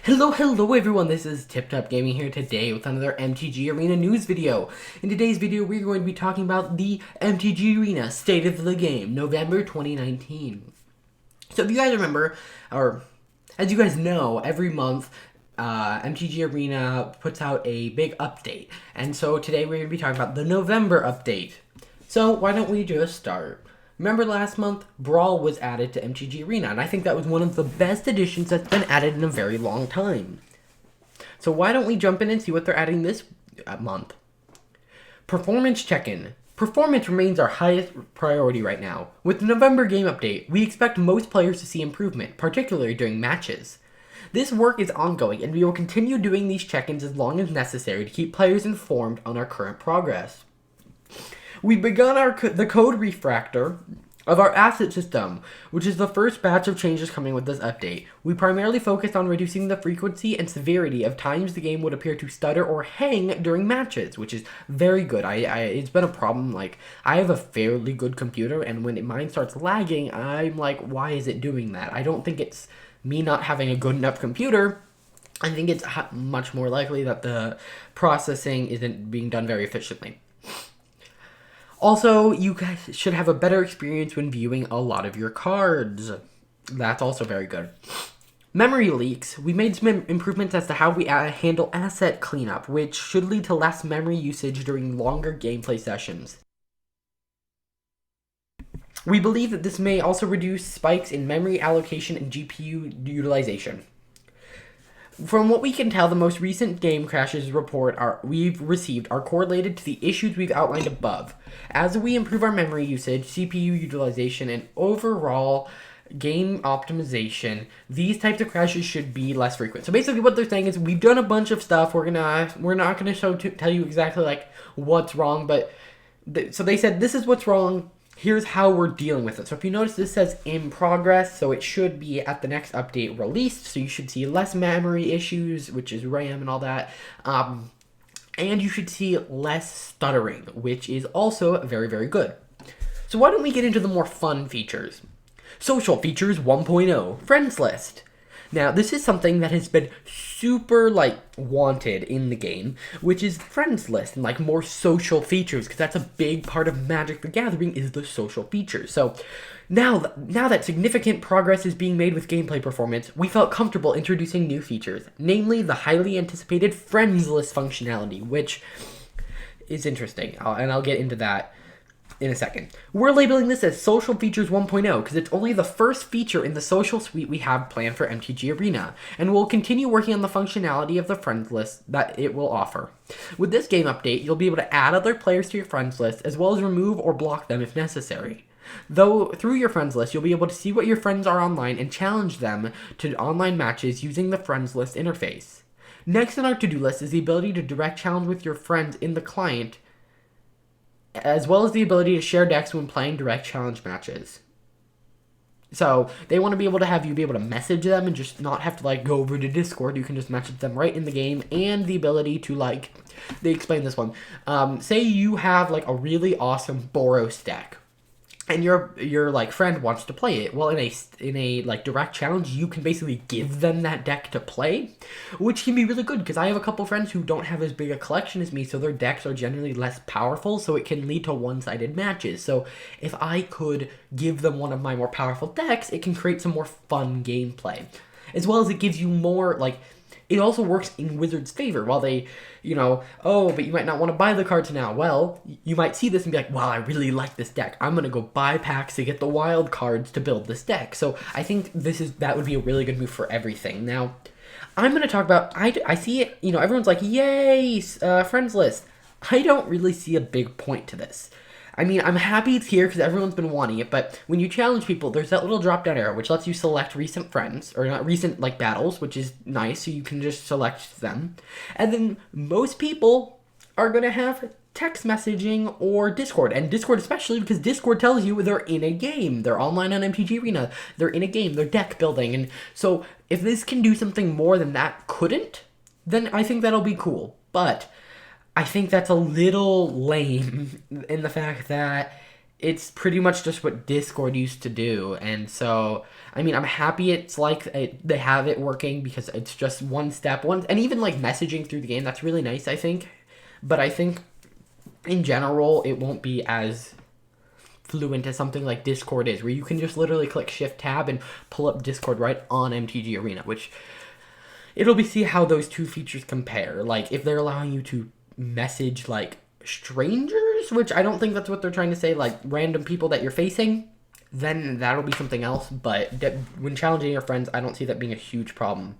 Hello everyone, this is Tip Top Gaming here today with another MTG Arena news video. In today's video, we're going to be talking about the MTG Arena State of the Game, November 2019. So if you guys remember, or as you guys know, every month, MTG Arena puts out a big update. And so today we're going to be talking about the November update. So why don't we just start? Remember last month, Brawl was added to MTG Arena, and I think that was one of the best additions that's been added in a very long time. So why don't we jump in and see what they're adding this month? Performance check-in. Performance remains our highest priority right now. With the November game update, we expect most players to see improvement, particularly during matches. This work is ongoing, and we will continue doing these check-ins as long as necessary to keep players informed on our current progress. We've begun the code refactor of our asset system, which is the first batch of changes coming with this update. We primarily focused on reducing the frequency and severity of times the game would appear to stutter or hang during matches, which is very good. It's been a problem. Like, I have a fairly good computer, and when mine starts lagging, I'm like, why is it doing that? I don't think it's me not having a good enough computer. I think it's much more likely that the processing isn't being done very efficiently. Also, you guys should have a better experience when viewing a lot of your cards. That's also very good. Memory leaks. We made some improvements as to how we handle asset cleanup, which should lead to less memory usage during longer gameplay sessions. We believe that this may also reduce spikes in memory allocation and GPU utilization. From what we can tell, the most recent game crashes we've received are correlated to the issues we've outlined above. As we improve our memory usage, CPU utilization, and overall game optimization, these types of crashes should be less frequent. So basically what they're saying is we've done a bunch of stuff. We're not going to tell you exactly like what's wrong, but so they said this is what's wrong. Here's how we're dealing with it. So if you notice, this says in progress, so it should be at the next update released. So you should see less memory issues, which is RAM and all that. And you should see less stuttering, which is also very, very good. So why don't we get into the more fun features? Social features 1.0, friends list. Now, this is something that has been super, wanted in the game, which is friends list and, more social features, because that's a big part of Magic the Gathering is the social features. So, now that significant progress is being made with gameplay performance, we felt comfortable introducing new features, namely the highly anticipated friends list functionality, which is interesting, and I'll get into that in a second. We're labeling this as Social Features 1.0 because it's only the first feature in the social suite we have planned for MTG Arena, and we'll continue working on the functionality of the friends list that it will offer. With this game update, you'll be able to add other players to your friends list, as well as remove or block them if necessary. Though, through your friends list, you'll be able to see what your friends are online and challenge them to online matches using the friends list interface. Next on our to-do list is the ability to direct challenge with your friends in the client, as well as the ability to share decks when playing direct challenge matches. So, they want to be able to have you be able to message them and just not have to, go over to Discord. You can just message them right in the game, and the ability to, they explain this one. Say you have, a really awesome Boros deck, and your friend wants to play it. Well, in a direct challenge, you can basically give them that deck to play, which can be really good because I have a couple friends who don't have as big a collection as me, so their decks are generally less powerful, so it can lead to one-sided matches. So if I could give them one of my more powerful decks, it can create some more fun gameplay, as well as it gives you more it also works in Wizards' favor. While they, oh, but you might not want to buy the cards now. Well, you might see this and be like, wow, I really like this deck. I'm going to go buy packs to get the wild cards to build this deck. So I think that would be a really good move for everything. Now, I'm going to talk about, I see it, everyone's like, yay, friends list. I don't really see a big point to this. I mean, I'm happy it's here because everyone's been wanting it, but when you challenge people, there's that little drop-down arrow, which lets you select recent friends, or not recent, battles, which is nice, so you can just select them. And then most people are going to have text messaging or Discord, and Discord especially because Discord tells you they're in a game. They're online on MTG Arena. They're in a game. They're deck building. And so if this can do something more than that couldn't, then I think that'll be cool. But I think that's a little lame in the fact that it's pretty much just what Discord used to do. And so, I mean, I'm happy it's like they have it working because it's just one step, and even like messaging through the game, that's really nice, I think. But I think in general, it won't be as fluent as something like Discord is, where you can just literally click Shift Tab and pull up Discord right on MTG Arena, which it'll be see how those two features compare. Like, if they're allowing you to message like strangers, which I don't think that's what they're trying to say, like random people that you're facing, then that'll be something else. But when challenging your friends, I don't see that being a huge problem.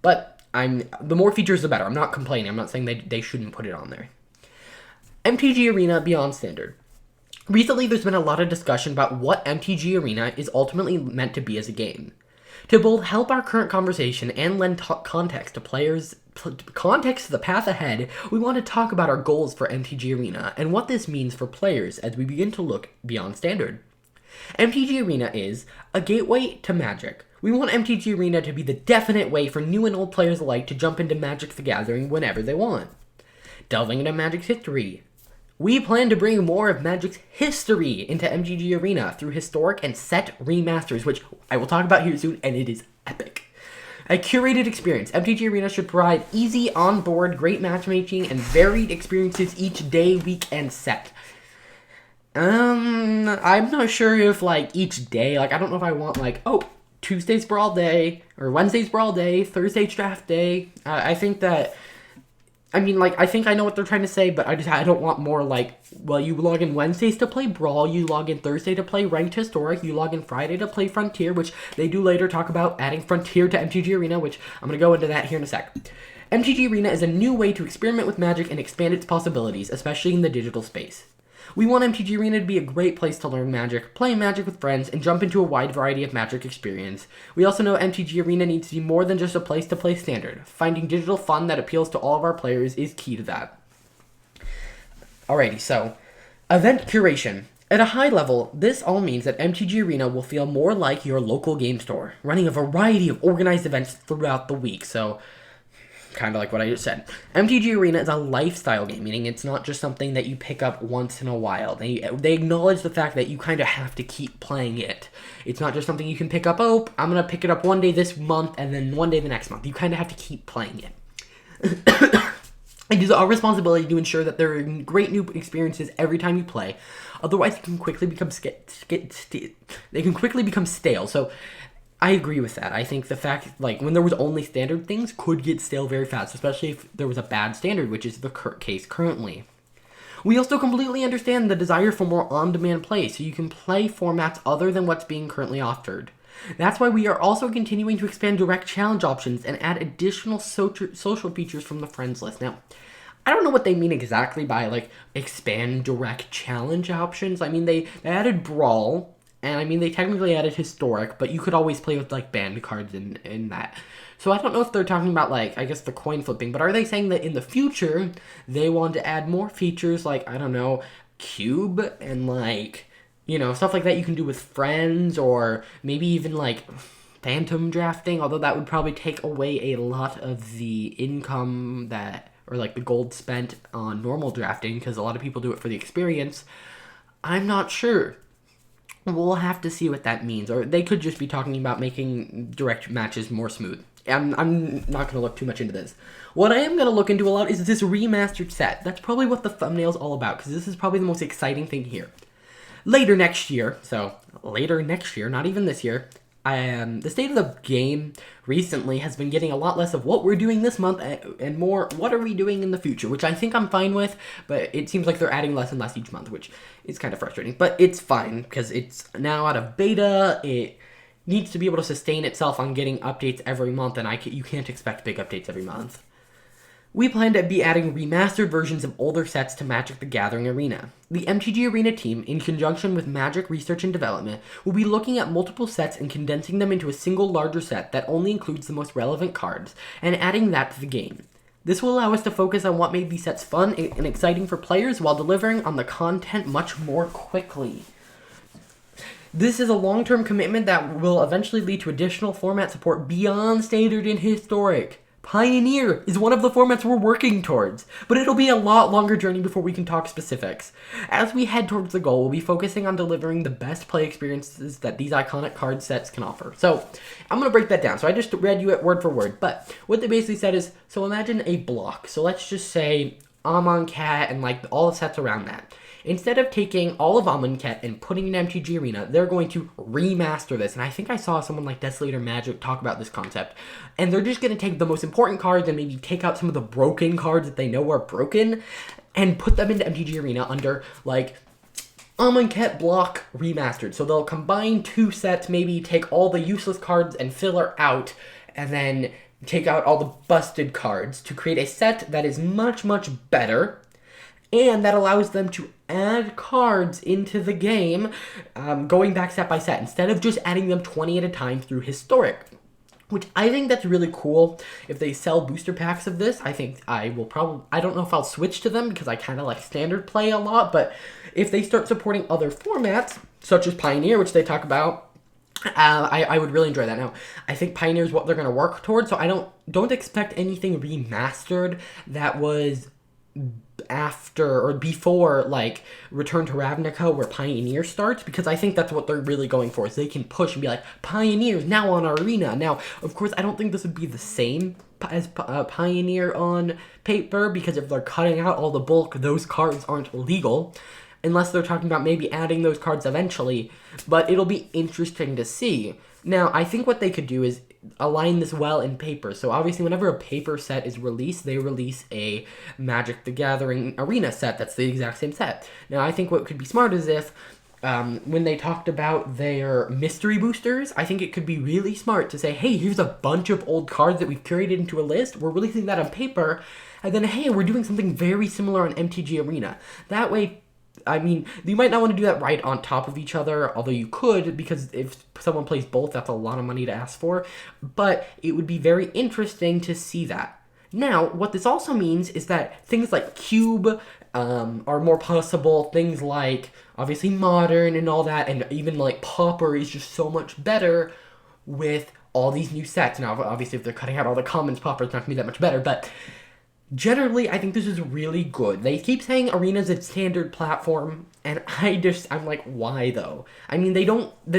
But the more features, the better. I'm not complaining. I'm not saying they shouldn't put it on there. MTG Arena Beyond Standard. Recently, there's been a lot of discussion about what MTG Arena is ultimately meant to be as a game. To both help our current conversation and lend context to players, context to the path ahead, we want to talk about our goals for MTG Arena and what this means for players as we begin to look beyond Standard. MTG Arena is a gateway to Magic. We want MTG Arena to be the definite way for new and old players alike to jump into Magic the Gathering whenever they want. Delving into Magic's history. We plan to bring more of Magic's history into MTG Arena through historic and set remasters, which I will talk about here soon, and it is epic. A curated experience. MTG Arena should provide easy, on-board, great matchmaking, and varied experiences each day, week, and set. I'm not sure if, like, each day, like, I don't know if I want, like, oh, Tuesday's Brawl Day, or Wednesday's Brawl Day, Thursday's Draft Day. I think that, I mean, like, I think I know what they're trying to say, but I don't want more, like, well, you log in Wednesdays to play Brawl, you log in Thursday to play Ranked Historic, you log in Friday to play Frontier, which they do later talk about adding Frontier to MTG Arena, which I'm going to go into that here in a sec. MTG Arena is a new way to experiment with Magic and expand its possibilities, especially in the digital space. We want MTG Arena to be a great place to learn Magic, play Magic with friends, and jump into a wide variety of Magic experience. We also know MTG Arena needs to be more than just a place to play Standard. Finding digital fun that appeals to all of our players is key to that. Alrighty, so, event curation. At a high level, this all means that MTG Arena will feel more like your local game store, running a variety of organized events throughout the week, so kind of like what I just said. MTG Arena is a lifestyle game, meaning it's not just something that you pick up once in a while. They acknowledge the fact that you kind of have to keep playing it. It's not just something you can pick up, oh, I'm going to pick it up one day this month and then one day the next month. You kind of have to keep playing it. It is our responsibility to ensure that there are great new experiences every time you play. Otherwise, it can quickly become stale. So I agree with that. I think the fact, like, when there was only Standard, things could get stale very fast, especially if there was a bad Standard, which is the case currently. We also completely understand the desire for more on-demand play, so you can play formats other than what's being currently offered. That's why we are also continuing to expand direct challenge options and add additional social features from the friends list. Now, I don't know what they mean exactly by, like, expand direct challenge options. I mean, they added Brawl, and I mean, they technically added Historic, but you could always play with, like, banned cards in that. So I don't know if they're talking about, like, I guess the coin flipping, but are they saying that in the future, they want to add more features like, I don't know, Cube and, like, you know, stuff like that you can do with friends, or maybe even, like, phantom drafting, although that would probably take away a lot of the income that, or, like, the gold spent on normal drafting, because a lot of people do it for the experience. I'm not sure. We'll have to see what that means, or they could just be talking about making direct matches more smooth. I'm not going to look too much into this. What I am going to look into a lot is this remastered set. That's probably what the thumbnail's all about, because this is probably the most exciting thing here. Later next year, not even this year, the state of the game recently has been getting a lot less of what we're doing this month and more what are we doing in the future, which I think I'm fine with, but it seems like they're adding less and less each month, which is kind of frustrating. But it's fine, because it's now out of beta. It needs to be able to sustain itself on getting updates every month, and you can't expect big updates every month. We plan to be adding remastered versions of older sets to Magic the Gathering Arena. The MTG Arena team, in conjunction with Magic Research and Development, will be looking at multiple sets and condensing them into a single larger set that only includes the most relevant cards, and adding that to the game. This will allow us to focus on what made these sets fun and exciting for players while delivering on the content much more quickly. This is a long-term commitment that will eventually lead to additional format support beyond Standard and Historic. Pioneer is one of the formats we're working towards, but it'll be a lot longer journey before we can talk specifics. As we head towards the goal, we'll be focusing on delivering the best play experiences that these iconic card sets can offer. So, I'm going to break that down. So I just read you it word for word, but what they basically said is, so imagine a block. So let's just say Amonkhet and like all the sets around that. Instead of taking all of Amonkhet and putting it in MTG Arena, they're going to remaster this. And I think I saw someone like Desolator Magic talk about this concept. And they're just going to take the most important cards and maybe take out some of the broken cards that they know are broken and put them into MTG Arena under, like, Amonkhet block remastered. So they'll combine two sets, maybe take all the useless cards and filler out, and then take out all the busted cards to create a set that is much, much better, and that allows them to add cards into the game, going back set by set, instead of just adding them 20 at a time through Historic. Which I think that's really cool. If they sell booster packs of this, I think I will probably, I don't know if I'll switch to them because I kind of like standard play a lot, but if they start supporting other formats, such as Pioneer, which they talk about, I would really enjoy that. Now, I think Pioneer is what they're going to work towards, so I don't expect anything remastered that was after or before like Return to Ravnica where Pioneer starts, because I think that's what they're really going for, is they can push and be like, Pioneer's now on our Arena. Now, of course, I don't think this would be the same as Pioneer on paper, because if they're cutting out all the bulk, those cards aren't legal, unless they're talking about maybe adding those cards eventually, but it'll be interesting to see. Now, I think what they could do is align this well in paper. So obviously whenever a paper set is released, they release a Magic the Gathering Arena set that's the exact same set. Now, I think what could be smart is if when they talked about their mystery boosters, I think it could be really smart to say, hey, here's a bunch of old cards that we've curated into a list, we're releasing that on paper, and then, hey, we're doing something very similar on MTG Arena. That way, I mean, you might not want to do that right on top of each other, although you could, because if someone plays both, that's a lot of money to ask for, but it would be very interesting to see that. Now, what this also means is that things like Cube are more possible, things like, obviously, Modern and all that, and even like Pauper is just so much better with all these new sets. Now, obviously, if they're cutting out all the commons, Pauper is not going to be that much better, but generally, I think this is really good. They keep saying Arena's a standard platform, and I'm like, why though? I mean,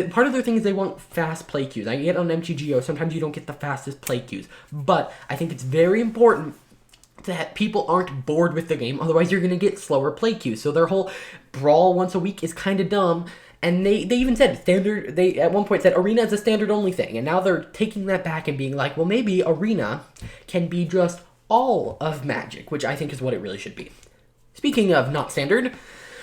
part of their thing is they want fast play queues. I get on MTGO, sometimes you don't get the fastest play queues, but I think it's very important that people aren't bored with the game, otherwise you're going to get slower play queues. So their whole brawl once a week is kind of dumb, and they even said standard, they at one point said Arena is a standard only thing, and now they're taking that back and being like, well, maybe Arena can be just all of Magic, which I think is what it really should be. Speaking of not standard,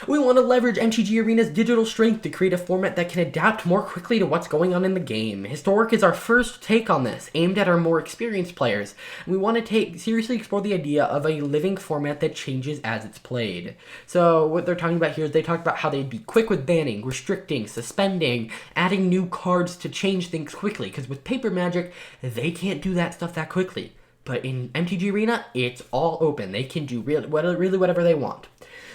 we want to leverage MTG Arena's digital strength to create a format that can adapt more quickly to what's going on in the game. Historic is our first take on this, aimed at our more experienced players. We want to seriously explore the idea of a living format that changes as it's played. So what they're talking about here is they talk about how they'd be quick with banning, restricting, suspending, adding new cards to change things quickly, because with paper Magic, they can't do that stuff that quickly. But in MTG Arena, it's all open. They can do really whatever they want.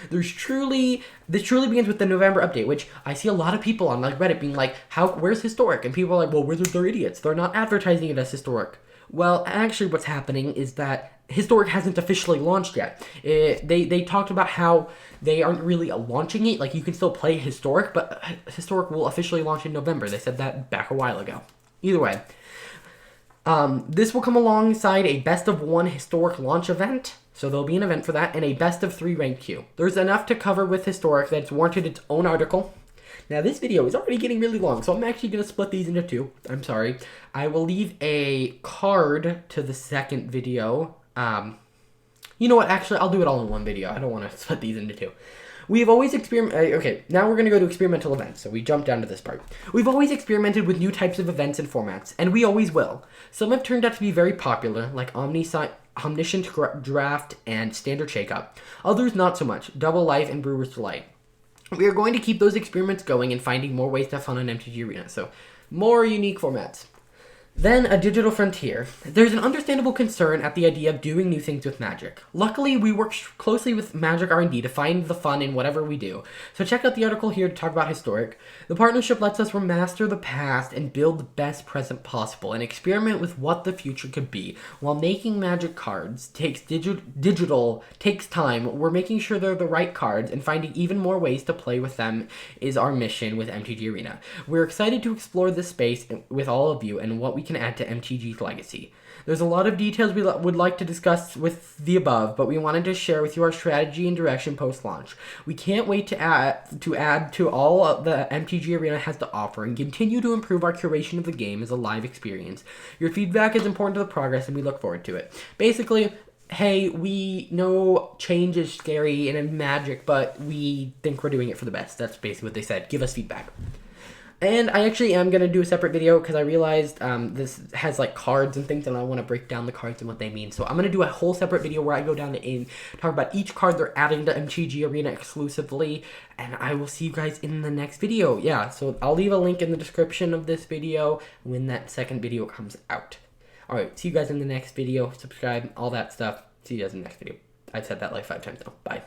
This truly begins with the November update, which I see a lot of people on like Reddit being like, where's Historic? And people are like, well, Wizards are idiots. They're not advertising it as Historic. Well, actually what's happening is that Historic hasn't officially launched yet. They talked about how they aren't really launching it. Like, you can still play Historic, but Historic will officially launch in November. They said that back a while ago. Either way, this will come alongside a best of one Historic launch event, so there'll be an event for that, and a best of 3 ranked queue. There's enough to cover with Historic that it's warranted its own article. Now, this video is already getting really long, so I'm actually going to split these into 2. I'm sorry. I will leave a card to the second video. You know what? Actually, I'll do it all in one video. I don't want to split these into 2. We've always okay, now we're going to go to experimental events, so we jump down to this part. We've always experimented with new types of events and formats, and we always will. Some have turned out to be very popular, like Omniscient Draft and Standard Shakeup. Others not so much, Double Life and Brewer's Delight. We are going to keep those experiments going and finding more ways to have fun on MTG Arena, so more unique formats. Then, a digital frontier. There's an understandable concern at the idea of doing new things with Magic. Luckily, we work closely with Magic R&D to find the fun in whatever we do. So check out the article here to talk about Historic. The partnership lets us remaster the past and build the best present possible and experiment with what the future could be. While making Magic cards takes takes time, we're making sure they're the right cards and finding even more ways to play with them is our mission with MTG Arena. We're excited to explore this space with all of you and what we can add to MTG's legacy. There's a lot of details we would like to discuss with the above, but we wanted to share with you our strategy and direction post-launch. We can't wait to add to all the MTG Arena has to offer and continue to improve our curation of the game as a live experience. Your feedback is important to the progress, and we look forward to it. Basically, hey, we know change is scary and in Magic, but we think we're doing it for the best. That's basically what they said. Give us feedback. And I actually am going to do a separate video because I realized this has like cards and things and I want to break down the cards and what they mean. So I'm going to do a whole separate video where I go down and talk about each card they're adding to MTG Arena exclusively. And I will see you guys in the next video. Yeah, so I'll leave a link in the description of this video when that second video comes out. Alright, see you guys in the next video. Subscribe, all that stuff. See you guys in the next video. I've said that like 5 times now. Bye.